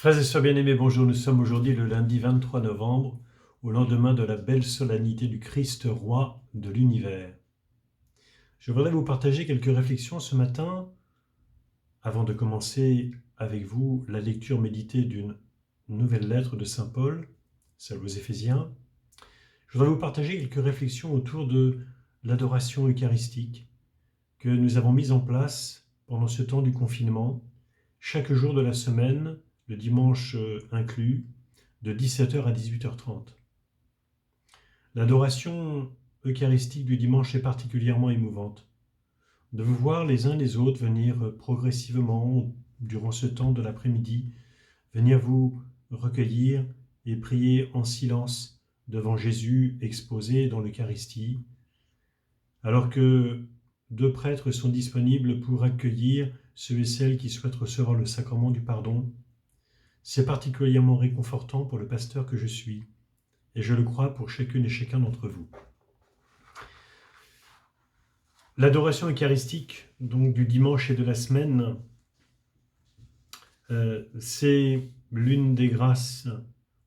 Frères et sœurs bien-aimés, bonjour. Nous sommes aujourd'hui le lundi 23 novembre, au lendemain de la belle solennité du Christ roi de l'univers. Je voudrais vous partager quelques réflexions ce matin, avant de commencer avec vous la lecture méditée d'une nouvelle lettre de Saint Paul, celle aux Éphésiens. Je voudrais vous partager quelques réflexions autour de l'adoration eucharistique que nous avons mise en place pendant ce temps du confinement, chaque jour de la semaine, le dimanche inclus, de 17h à 18h30. L'adoration eucharistique du dimanche est particulièrement émouvante. De vous voir les uns les autres venir progressivement, durant ce temps de l'après-midi, venir vous recueillir et prier en silence devant Jésus exposé dans l'Eucharistie, alors que deux prêtres sont disponibles pour accueillir ceux et celles qui souhaitent recevoir le sacrement du pardon. C'est particulièrement réconfortant pour le pasteur que je suis, et je le crois pour chacune et chacun d'entre vous. L'adoration eucharistique, donc du dimanche et de la semaine, c'est l'une des grâces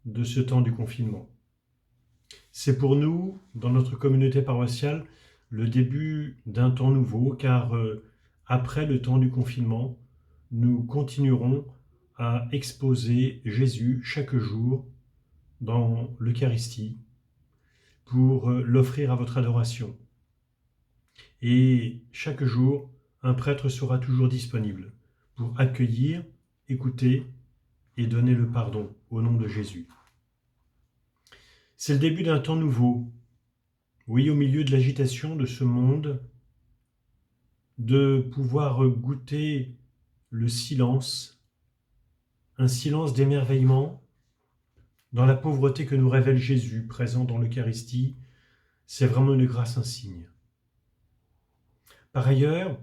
de ce temps du confinement. C'est pour nous, dans notre communauté paroissiale, le début d'un temps nouveau, car après le temps du confinement, nous continuerons à exposer Jésus chaque jour dans l'Eucharistie pour l'offrir à votre adoration. Et chaque jour, un prêtre sera toujours disponible pour accueillir, écouter et donner le pardon au nom de Jésus. C'est le début d'un temps nouveau. Oui, au milieu de l'agitation de ce monde, de pouvoir goûter le silence, un silence d'émerveillement dans la pauvreté que nous révèle Jésus présent dans l'Eucharistie, c'est vraiment une grâce insigne. Par ailleurs,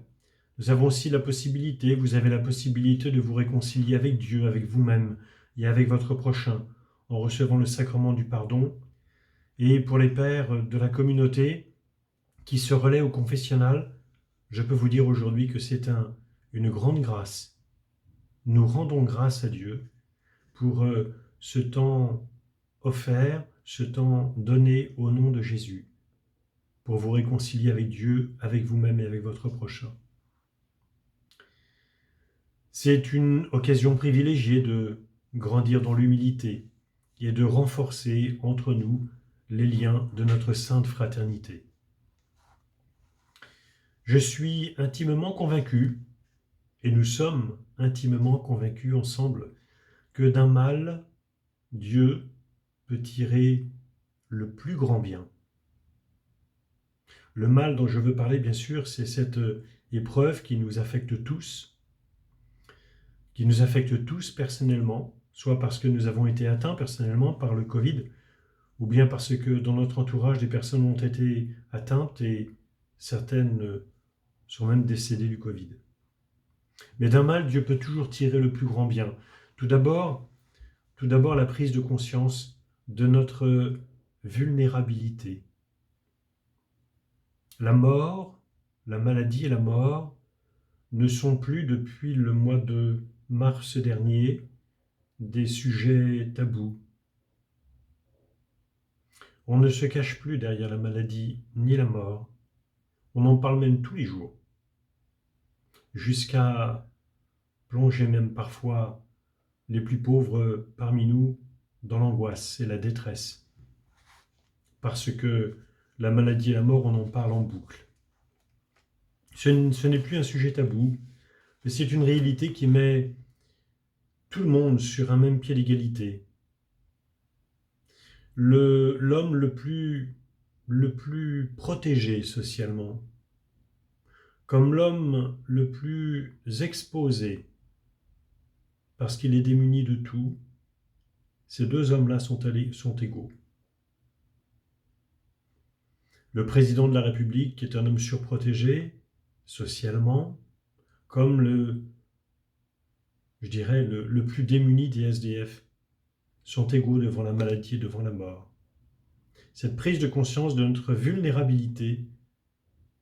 nous avons aussi la possibilité, vous avez la possibilité de vous réconcilier avec Dieu, avec vous-même et avec votre prochain, en recevant le sacrement du pardon. Et pour les pères de la communauté qui se relaient au confessionnal, je peux vous dire aujourd'hui que c'est une grande grâce. Nous rendons grâce à Dieu pour ce temps offert, ce temps donné au nom de Jésus, pour vous réconcilier avec Dieu, avec vous-même et avec votre prochain. C'est une occasion privilégiée de grandir dans l'humilité et de renforcer entre nous les liens de notre sainte fraternité. Je suis intimement convaincu, et nous sommes intimement convaincus ensemble, que d'un mal, Dieu peut tirer le plus grand bien. Le mal dont je veux parler, bien sûr, c'est cette épreuve qui nous affecte tous personnellement, soit parce que nous avons été atteints personnellement par le Covid, ou bien parce que dans notre entourage, des personnes ont été atteintes et certaines sont même décédées du Covid. Mais d'un mal, Dieu peut toujours tirer le plus grand bien. Tout d'abord, la prise de conscience de notre vulnérabilité. La mort, la maladie et la mort ne sont plus, depuis le mois de mars dernier, des sujets tabous. On ne se cache plus derrière la maladie ni la mort. On en parle même tous les jours, jusqu'à plonger même parfois les plus pauvres parmi nous dans l'angoisse et la détresse. Parce que la maladie et la mort, on en parle en boucle. Ce n'est plus un sujet tabou, mais c'est une réalité qui met tout le monde sur un même pied d'égalité. L'homme le plus protégé socialement, comme l'homme le plus exposé, parce qu'il est démuni de tout, ces deux hommes-là sont égaux. Le président de la République, qui est un homme surprotégé, socialement, comme le plus démuni des SDF, sont égaux devant la maladie et devant la mort. Cette prise de conscience de notre vulnérabilité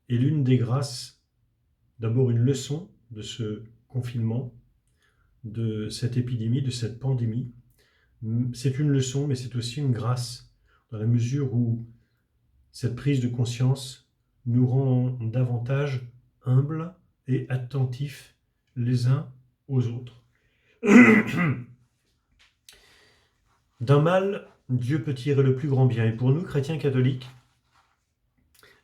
est l'une des grâces, d'abord une leçon de ce confinement, de cette épidémie, de cette pandémie. C'est une leçon, mais c'est aussi une grâce, dans la mesure où cette prise de conscience nous rend davantage humbles et attentifs les uns aux autres. D'un mal, Dieu peut tirer le plus grand bien. Et pour nous, chrétiens catholiques,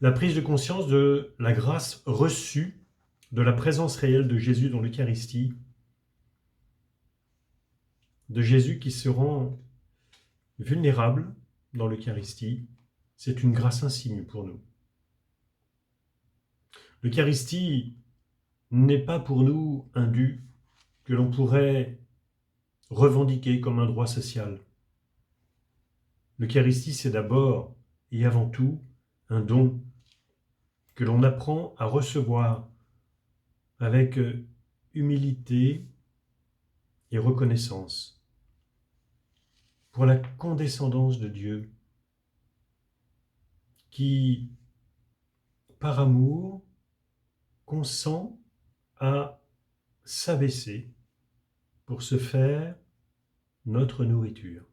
la prise de conscience de la grâce reçue, de la présence réelle de Jésus dans l'Eucharistie, de Jésus qui se rend vulnérable dans l'Eucharistie, c'est une grâce insigne pour nous. L'Eucharistie n'est pas pour nous un dû que l'on pourrait revendiquer comme un droit social. L'Eucharistie, c'est d'abord et avant tout un don que l'on apprend à recevoir avec humilité et reconnaissance pour la condescendance de Dieu qui, par amour, consent à s'abaisser pour se faire notre nourriture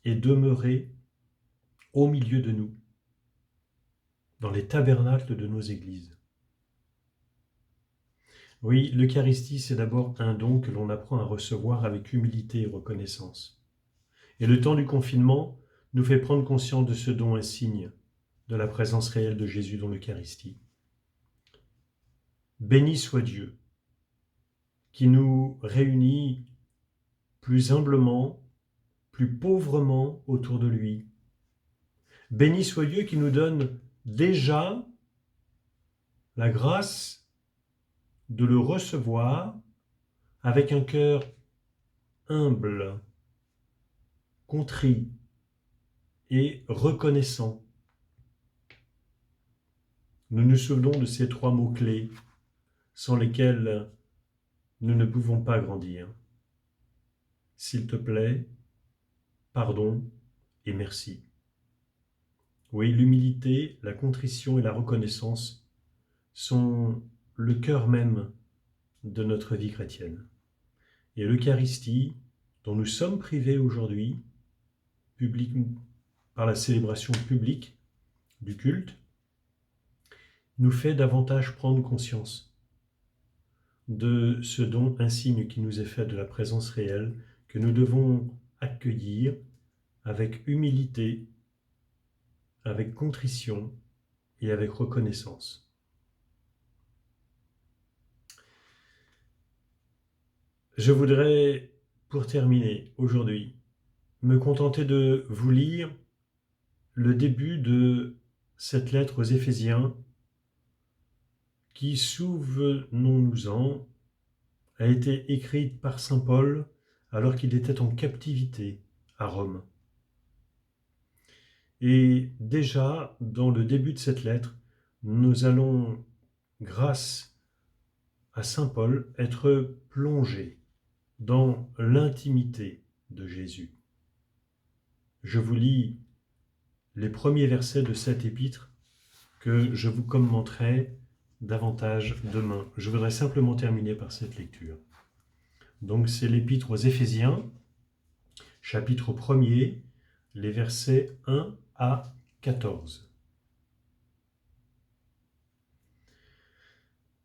et demeurer au milieu de nous, dans les tabernacles de nos églises. Oui, l'Eucharistie, c'est d'abord un don que l'on apprend à recevoir avec humilité et reconnaissance. Et le temps du confinement nous fait prendre conscience de ce don insigne, de la présence réelle de Jésus dans l'Eucharistie. Béni soit Dieu, qui nous réunit plus humblement, plus pauvrement autour de lui. Béni soit Dieu qui nous donne déjà la grâce de le recevoir avec un cœur humble, contrit et reconnaissant. Nous nous souvenons de ces 3 mots-clés sans lesquels nous ne pouvons pas grandir. S'il te plaît, pardon et merci. Oui, l'humilité, la contrition et la reconnaissance sont le cœur même de notre vie chrétienne. Et l'Eucharistie, dont nous sommes privés aujourd'hui, par la célébration publique du culte, nous fait davantage prendre conscience de ce don insigne qui nous est fait de la présence réelle, que nous devons accueillir avec humilité, avec contrition et avec reconnaissance. Je voudrais, pour terminer aujourd'hui, me contenter de vous lire le début de cette lettre aux Éphésiens qui, souvenons-nous-en, a été écrite par saint Paul alors qu'il était en captivité à Rome. Et déjà, dans le début de cette lettre, nous allons, grâce à saint Paul, être plongés dans l'intimité de Jésus. Je vous lis les premiers versets de cette épître que je vous commenterai davantage demain. Je voudrais simplement terminer par cette lecture. Donc c'est l'épître aux Éphésiens, chapitre 1er, les versets 1 à 14.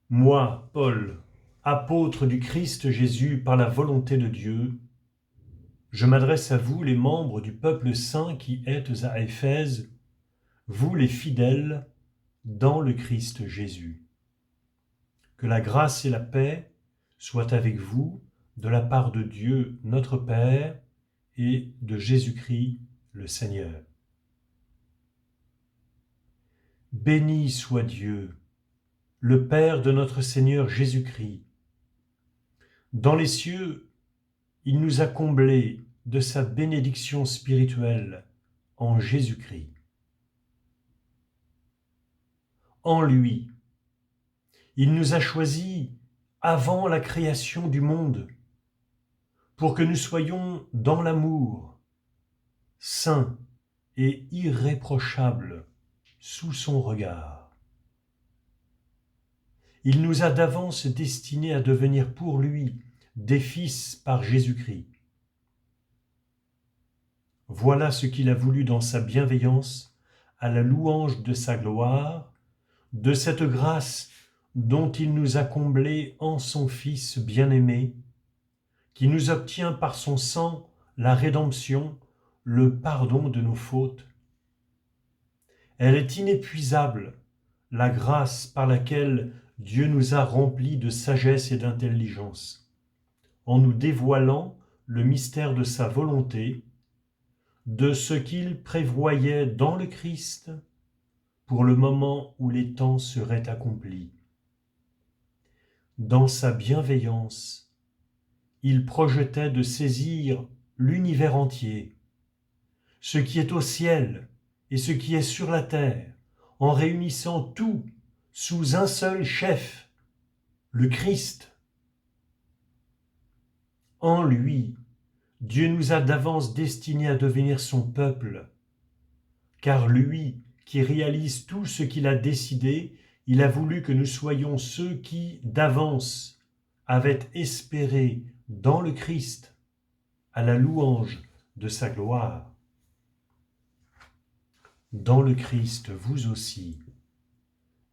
Moi, Paul, apôtre du Christ Jésus par la volonté de Dieu, je m'adresse à vous, les membres du peuple saint qui êtes à Éphèse, vous les fidèles dans le Christ Jésus. Que la grâce et la paix soient avec vous de la part de Dieu notre Père et de Jésus-Christ le Seigneur. Béni soit Dieu, le Père de notre Seigneur Jésus-Christ. Dans les cieux, il nous a comblés de sa bénédiction spirituelle en Jésus-Christ. En lui, il nous a choisis avant la création du monde pour que nous soyons dans l'amour, saints et irréprochables sous son regard. Il nous a d'avance destinés à devenir pour lui des fils par Jésus-Christ. Voilà ce qu'il a voulu dans sa bienveillance, à la louange de sa gloire, de cette grâce dont il nous a comblés en son Fils bien-aimé, qui nous obtient par son sang la rédemption, le pardon de nos fautes. Elle est inépuisable, la grâce par laquelle Dieu nous a remplis de sagesse et d'intelligence, en nous dévoilant le mystère de sa volonté, de ce qu'il prévoyait dans le Christ pour le moment où les temps seraient accomplis. Dans sa bienveillance, il projetait de saisir l'univers entier, ce qui est au ciel et ce qui est sur la terre, en réunissant tout sous un seul chef, le Christ. En lui, Dieu nous a d'avance destinés à devenir son peuple, car lui, qui réalise tout ce qu'il a décidé, il a voulu que nous soyons ceux qui, d'avance, avaient espéré dans le Christ, à la louange de sa gloire. Dans le Christ, vous aussi,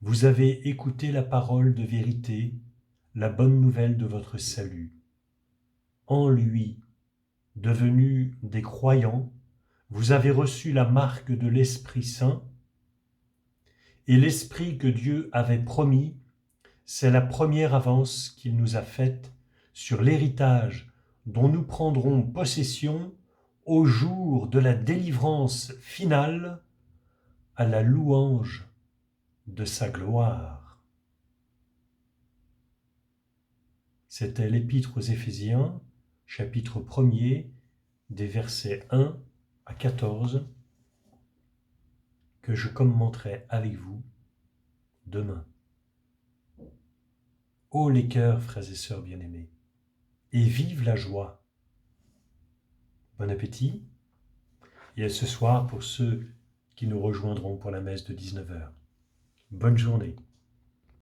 vous avez écouté la parole de vérité, la bonne nouvelle de votre salut. En lui, devenus des croyants, vous avez reçu la marque de l'Esprit Saint, et l'Esprit que Dieu avait promis, c'est la première avance qu'il nous a faite sur l'héritage dont nous prendrons possession au jour de la délivrance finale à la louange de sa gloire. C'était l'Épître aux Éphésiens, chapitre 1er, des versets 1 à 14, que je commenterai avec vous demain. Ô les cœurs, frères et sœurs bien-aimés, et vive la joie. Bon appétit, et à ce soir pour ceux qui nous rejoindront pour la messe de 19h. Bonne journée.